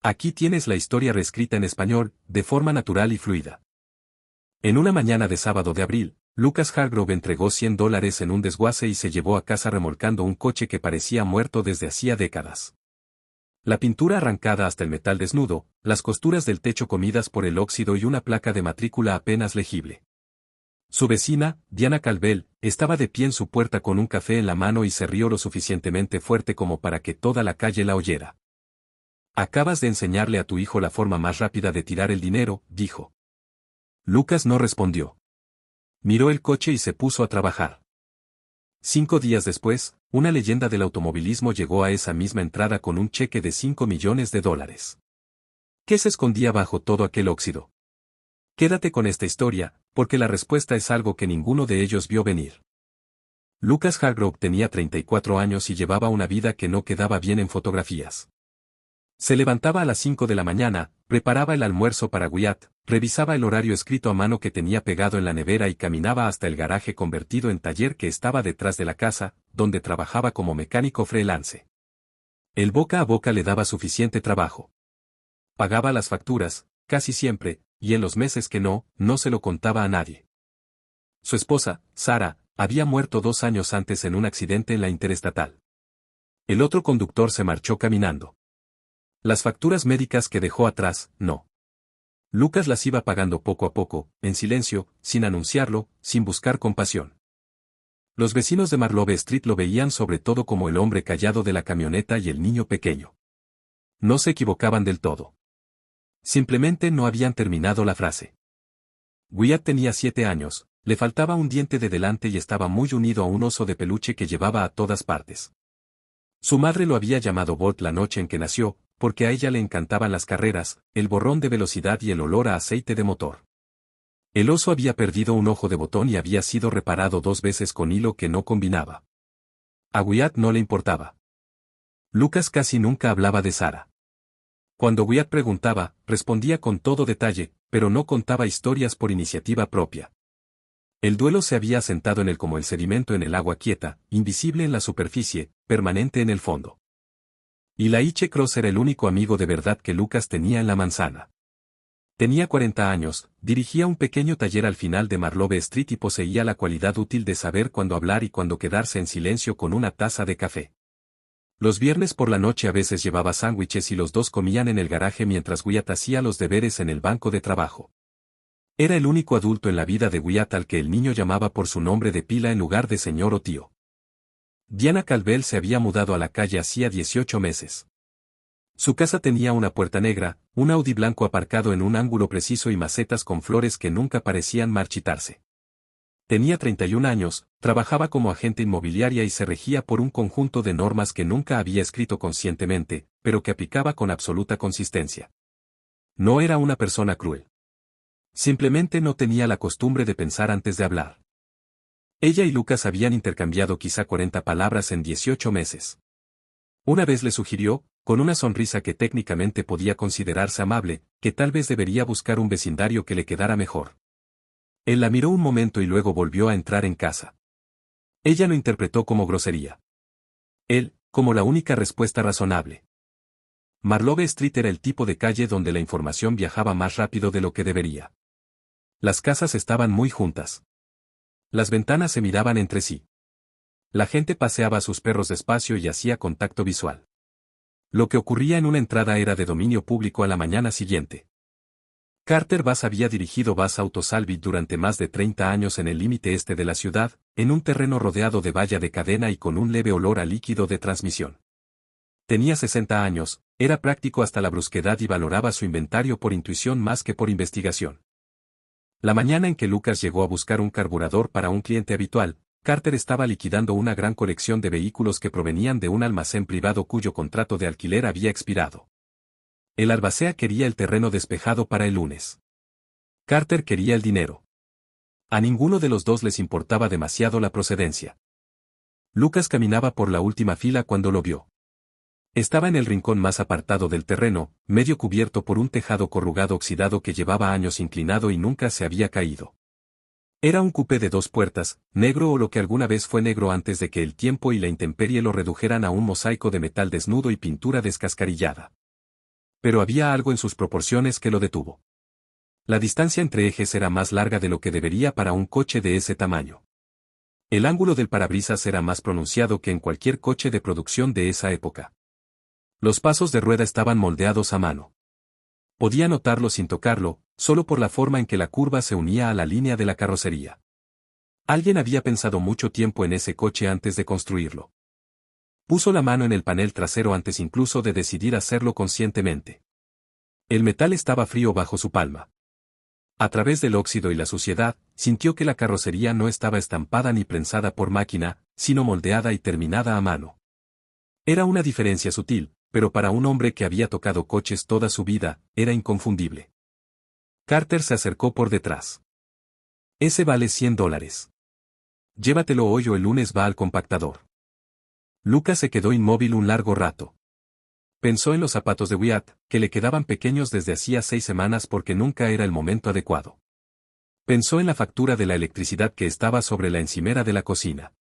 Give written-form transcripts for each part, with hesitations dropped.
Aquí tienes la historia reescrita en español, de forma natural y fluida. En una mañana de sábado de abril, Lucas Hargrove entregó $100 en un desguace y se llevó a casa remolcando un coche que parecía muerto desde hacía décadas. La pintura arrancada hasta el metal desnudo, las costuras del techo comidas por el óxido y una placa de matrícula apenas legible. Su vecina, Diana Calvel, estaba de pie en su puerta con un café en la mano y se rió lo suficientemente fuerte como para que toda la calle la oyera. «Acabas de enseñarle a tu hijo la forma más rápida de tirar el dinero», dijo. Lucas no respondió. Miró el coche y se puso a trabajar. 5 días después, una leyenda del automovilismo llegó a esa misma entrada con un cheque de $5 millones. ¿Qué se escondía bajo todo aquel óxido? Quédate con esta historia, porque la respuesta es algo que ninguno de ellos vio venir. Lucas Hargrove tenía 34 años y llevaba una vida que no quedaba bien en fotografías. Se levantaba a las 5 de la mañana, preparaba el almuerzo para Wyatt, revisaba el horario escrito a mano que tenía pegado en la nevera y caminaba hasta el garaje convertido en taller que estaba detrás de la casa, donde trabajaba como mecánico freelance. El boca a boca le daba suficiente trabajo. Pagaba las facturas, casi siempre, y en los meses que no se lo contaba a nadie. Su esposa, Sarah, había muerto 2 años antes en un accidente en la interestatal. El otro conductor se marchó caminando. Las facturas médicas que dejó atrás, no. Lucas las iba pagando poco a poco, en silencio, sin anunciarlo, sin buscar compasión. Los vecinos de Marlborough Street lo veían sobre todo como el hombre callado de la camioneta y el niño pequeño. No se equivocaban del todo. Simplemente no habían terminado la frase. Wyatt tenía 7 años, le faltaba un diente de delante y estaba muy unido a un oso de peluche que llevaba a todas partes. Su madre lo había llamado Bolt la noche en que nació, porque a ella le encantaban las carreras, el borrón de velocidad y el olor a aceite de motor. El oso había perdido un ojo de botón y había sido reparado 2 veces con hilo que no combinaba. A Wyatt no le importaba. Lucas casi nunca hablaba de Sarah. Cuando Wyatt preguntaba, respondía con todo detalle, pero no contaba historias por iniciativa propia. El duelo se había asentado en él como el sedimento en el agua quieta, invisible en la superficie, permanente en el fondo. Y la H. Cross era el único amigo de verdad que Lucas tenía en la manzana. Tenía 40 años, dirigía un pequeño taller al final de Marlborough Street y poseía la cualidad útil de saber cuándo hablar y cuándo quedarse en silencio con una taza de café. Los viernes por la noche a veces llevaba sándwiches y los dos comían en el garaje mientras Wyatt hacía los deberes en el banco de trabajo. Era el único adulto en la vida de Wyatt al que el niño llamaba por su nombre de pila en lugar de señor o tío. Diana Calvel se había mudado a la calle hacía 18 meses. Su casa tenía una puerta negra, un Audi blanco aparcado en un ángulo preciso y macetas con flores que nunca parecían marchitarse. Tenía 31 años, trabajaba como agente inmobiliaria y se regía por un conjunto de normas que nunca había escrito conscientemente, pero que aplicaba con absoluta consistencia. No era una persona cruel. Simplemente no tenía la costumbre de pensar antes de hablar. Ella y Lucas habían intercambiado quizá 40 palabras en 18 meses. Una vez le sugirió, con una sonrisa que técnicamente podía considerarse amable, que tal vez debería buscar un vecindario que le quedara mejor. Él la miró un momento y luego volvió a entrar en casa. Ella lo interpretó como grosería. Él, como la única respuesta razonable. Marlborough Street era el tipo de calle donde la información viajaba más rápido de lo que debería. Las casas estaban muy juntas. Las ventanas se miraban entre sí. La gente paseaba a sus perros despacio y hacía contacto visual. Lo que ocurría en una entrada era de dominio público a la mañana siguiente. Carter Bass había dirigido Bass Auto Salvage durante más de 30 años en el límite este de la ciudad, en un terreno rodeado de valla de cadena y con un leve olor a líquido de transmisión. Tenía 60 años, era práctico hasta la brusquedad y valoraba su inventario por intuición más que por investigación. La mañana en que Lucas llegó a buscar un carburador para un cliente habitual, Carter estaba liquidando una gran colección de vehículos que provenían de un almacén privado cuyo contrato de alquiler había expirado. El albacea quería el terreno despejado para el lunes. Carter quería el dinero. A ninguno de los dos les importaba demasiado la procedencia. Lucas caminaba por la última fila cuando lo vio. Estaba en el rincón más apartado del terreno, medio cubierto por un tejado corrugado oxidado que llevaba años inclinado y nunca se había caído. Era un coupé de 2 puertas, negro o lo que alguna vez fue negro antes de que el tiempo y la intemperie lo redujeran a un mosaico de metal desnudo y pintura descascarillada. Pero había algo en sus proporciones que lo detuvo. La distancia entre ejes era más larga de lo que debería para un coche de ese tamaño. El ángulo del parabrisas era más pronunciado que en cualquier coche de producción de esa época. Los pasos de rueda estaban moldeados a mano. Podía notarlo sin tocarlo, solo por la forma en que la curva se unía a la línea de la carrocería. Alguien había pensado mucho tiempo en ese coche antes de construirlo. Puso la mano en el panel trasero antes incluso de decidir hacerlo conscientemente. El metal estaba frío bajo su palma. A través del óxido y la suciedad, sintió que la carrocería no estaba estampada ni prensada por máquina, sino moldeada y terminada a mano. Era una diferencia sutil, pero para un hombre que había tocado coches toda su vida, era inconfundible. Carter se acercó por detrás. Ese vale $100. Llévatelo hoy o el lunes va al compactador. Lucas se quedó inmóvil un largo rato. Pensó en los zapatos de Wyatt, que le quedaban pequeños desde hacía 6 semanas porque nunca era el momento adecuado. Pensó en la factura de la electricidad que estaba sobre la encimera de la cocina.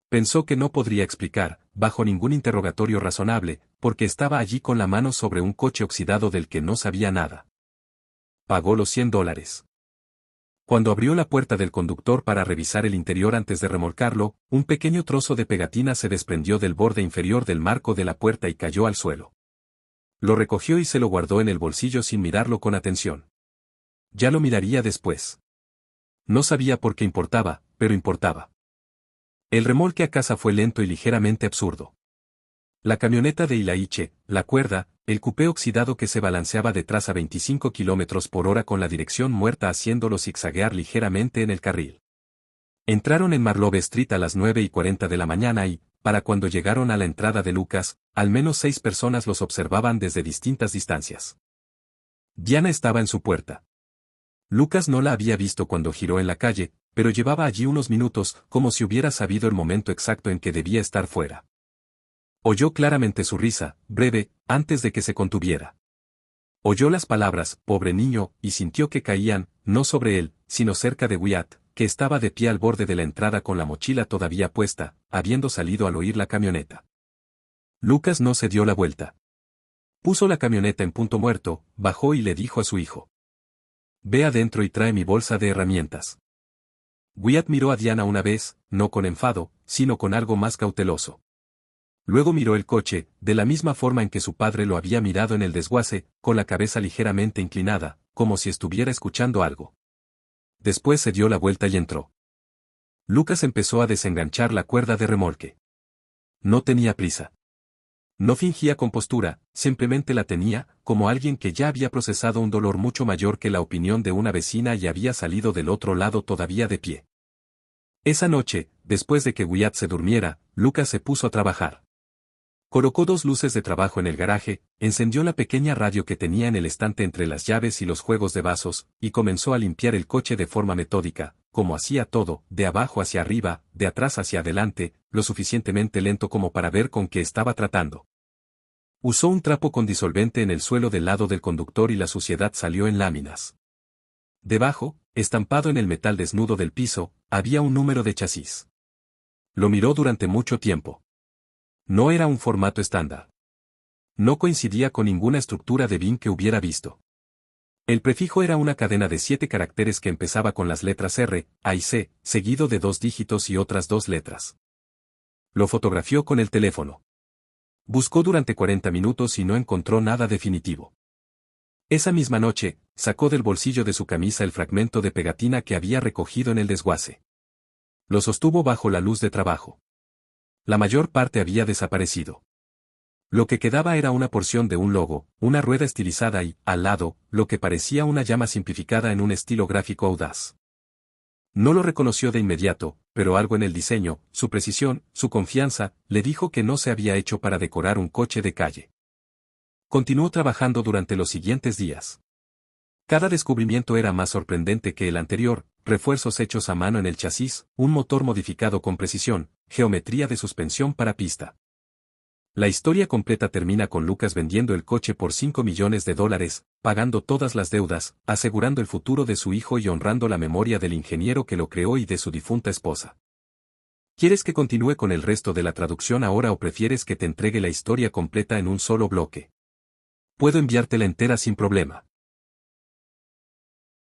Pensó que no podría explicar, bajo ningún interrogatorio razonable, porque estaba allí con la mano sobre un coche oxidado del que no sabía nada. Pagó los $100. Cuando abrió la puerta del conductor para revisar el interior antes de remolcarlo, un pequeño trozo de pegatina se desprendió del borde inferior del marco de la puerta y cayó al suelo. Lo recogió y se lo guardó en el bolsillo sin mirarlo con atención. Ya lo miraría después. No sabía por qué importaba, pero importaba. El remolque a casa fue lento y ligeramente absurdo. La camioneta de Ilaiche, la cuerda, el cupé oxidado que se balanceaba detrás a 25 km/h con la dirección muerta haciéndolo zigzaguear ligeramente en el carril. Entraron en Marlove Street a las 9:40 de la mañana y, para cuando llegaron a la entrada de Lucas, al menos 6 personas los observaban desde distintas distancias. Diana estaba en su puerta. Lucas no la había visto cuando giró en la calle, pero llevaba allí unos minutos, como si hubiera sabido el momento exacto en que debía estar fuera. Oyó claramente su risa, breve, antes de que se contuviera. Oyó las palabras, pobre niño, y sintió que caían, no sobre él, sino cerca de Wyatt, que estaba de pie al borde de la entrada con la mochila todavía puesta, habiendo salido al oír la camioneta. Lucas no se dio la vuelta. Puso la camioneta en punto muerto, bajó y le dijo a su hijo: «Ve adentro y trae mi bolsa de herramientas». Wyatt miró a Diana una vez, no con enfado, sino con algo más cauteloso. Luego miró el coche, de la misma forma en que su padre lo había mirado en el desguace, con la cabeza ligeramente inclinada, como si estuviera escuchando algo. Después se dio la vuelta y entró. Lucas empezó a desenganchar la cuerda de remolque. No tenía prisa. No fingía compostura, simplemente la tenía, como alguien que ya había procesado un dolor mucho mayor que la opinión de una vecina y había salido del otro lado todavía de pie. Esa noche, después de que Wyatt se durmiera, Lucas se puso a trabajar. Colocó 2 luces de trabajo en el garaje, encendió la pequeña radio que tenía en el estante entre las llaves y los juegos de vasos, y comenzó a limpiar el coche de forma metódica, como hacía todo, de abajo hacia arriba, de atrás hacia adelante, lo suficientemente lento como para ver con qué estaba tratando. Usó un trapo con disolvente en el suelo del lado del conductor y la suciedad salió en láminas. Debajo, estampado en el metal desnudo del piso, había un número de chasis. Lo miró durante mucho tiempo. No era un formato estándar. No coincidía con ninguna estructura de BIN que hubiera visto. El prefijo era una cadena de 7 caracteres que empezaba con las letras R, A y C, seguido de 2 dígitos y otras 2 letras. Lo fotografió con el teléfono. Buscó durante 40 minutos y no encontró nada definitivo. Esa misma noche, sacó del bolsillo de su camisa el fragmento de pegatina que había recogido en el desguace. Lo sostuvo bajo la luz de trabajo. La mayor parte había desaparecido. Lo que quedaba era una porción de un logo, una rueda estilizada y, al lado, lo que parecía una llama simplificada en un estilo gráfico audaz. No lo reconoció de inmediato, pero algo en el diseño, su precisión, su confianza, le dijo que no se había hecho para decorar un coche de calle. Continuó trabajando durante los siguientes días. Cada descubrimiento era más sorprendente que el anterior, refuerzos hechos a mano en el chasis, un motor modificado con precisión, geometría de suspensión para pista. La historia completa termina con Lucas vendiendo el coche por $5 millones, pagando todas las deudas, asegurando el futuro de su hijo y honrando la memoria del ingeniero que lo creó y de su difunta esposa. ¿Quieres que continúe con el resto de la traducción ahora o prefieres que te entregue la historia completa en un solo bloque? Puedo enviártela entera sin problema.